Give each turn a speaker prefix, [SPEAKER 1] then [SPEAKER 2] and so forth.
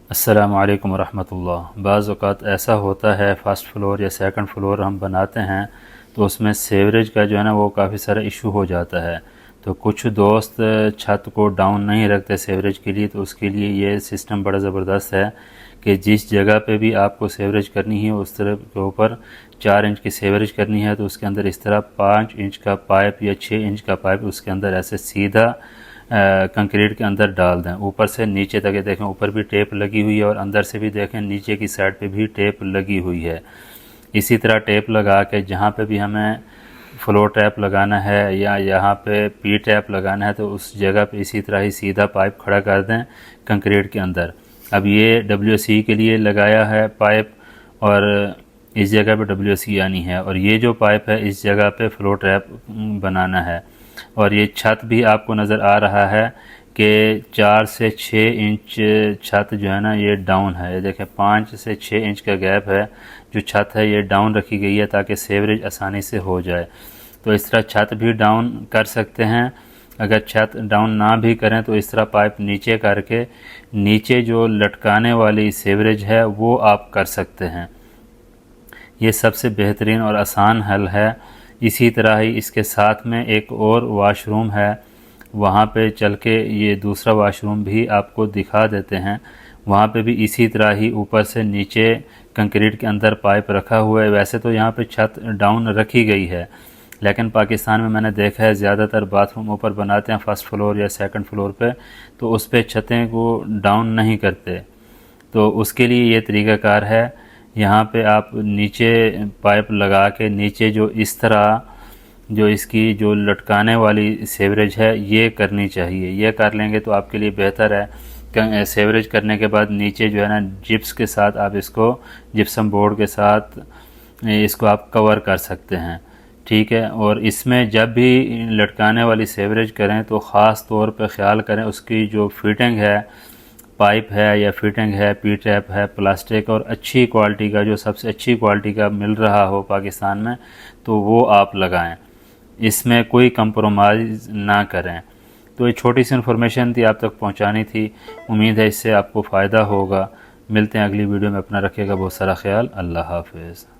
[SPEAKER 1] अस्सलामुअलैकुम रहमतुल्लाह। बाज़ औक़ात ऐसा होता है फ़र्स्ट फ्लोर या सेकंड फ्लोर हम बनाते हैं तो उसमें सीवरेज का जो है ना वो काफ़ी सारा इशू हो जाता है। तो कुछ दोस्त छत को डाउन नहीं रखते सीवरेज के लिए, तो उसके लिए ये सिस्टम बड़ा ज़बरदस्त है कि जिस जगह पे भी आपको सीवरेज करनी है उस तरफ के ऊपर 4 इंच की सीवरेज करनी है तो उसके अंदर इस तरह 5 इंच का पाइप या 6 इंच का पाइप उसके अंदर ऐसे सीधा कंक्रीट के अंदर डाल दें। ऊपर से नीचे तक देखें, ऊपर भी टेप लगी हुई है और अंदर से भी देखें नीचे की साइड पे भी टेप लगी हुई है। इसी तरह टेप लगा के जहाँ पे भी हमें फ्लोर टैप लगाना है या यहाँ पे पी टैप लगाना है तो उस जगह पे इसी तरह ही सीधा पाइप खड़ा कर दें कंक्रीट के अंदर। अब ये WC के लिए लगाया है पाइप और इस जगह पे WC आनी है, और ये जो पाइप है इस जगह पे फ्लोर टैप बनाना है। और ये छत भी आपको नज़र आ रहा है कि 4 से 6 इंच छत जो है ना ये डाउन है। ये देखें 5 से 6 इंच का गैप है, जो छत है ये डाउन रखी गई है ताकि सीवरेज आसानी से हो जाए। तो इस तरह छत भी डाउन कर सकते हैं। अगर छत डाउन ना भी करें तो इस तरह पाइप नीचे करके नीचे जो लटकाने वाली सीवरेज है वो आप कर सकते हैं। ये सबसे बेहतरीन और आसान हल है। इसी तरह ही इसके साथ में एक और वाशरूम है, वहाँ पे चल के ये दूसरा वाशरूम भी आपको दिखा देते हैं। वहाँ पे भी इसी तरह ही ऊपर से नीचे कंक्रीट के अंदर पाइप रखा हुआ है। वैसे तो यहाँ पे छत डाउन रखी गई है, लेकिन पाकिस्तान में मैंने देखा है ज़्यादातर बाथरूम ऊपर बनाते हैं फर्स्ट फ्लोर या सेकंड फ्लोर पे, तो उस पर छतें को डाउन नहीं करते। तो उसके लिए ये तरीक़ाकार है, यहाँ पे आप नीचे पाइप लगा के नीचे जो इस तरह जो इसकी जो लटकाने वाली सीवरेज है ये करनी चाहिए। ये कर लेंगे तो आपके लिए बेहतर है। सीवरेज करने के बाद नीचे जो है ना जिप्स के साथ आप इसको जिप्सम बोर्ड के साथ इसको आप कवर कर सकते हैं, ठीक है। और इसमें जब भी लटकाने वाली सीवरेज करें तो ख़ास तौर पे ख्याल करें उसकी जो फिटिंग है, पाइप है या फिटिंग है, पी टैप है, प्लास्टिक और अच्छी क्वालिटी का, जो सबसे अच्छी क्वालिटी का मिल रहा हो पाकिस्तान में, तो वो आप लगाएं। इसमें कोई कंप्रोमाइज़ ना करें। तो ये छोटी सी इन्फॉर्मेशन थी, आप तक पहुंचानी थी। उम्मीद है इससे आपको फ़ायदा होगा। मिलते हैं अगली वीडियो में। अपना रखिएगा बहुत सारा ख्याल। अल्लाह हाफ़िज़।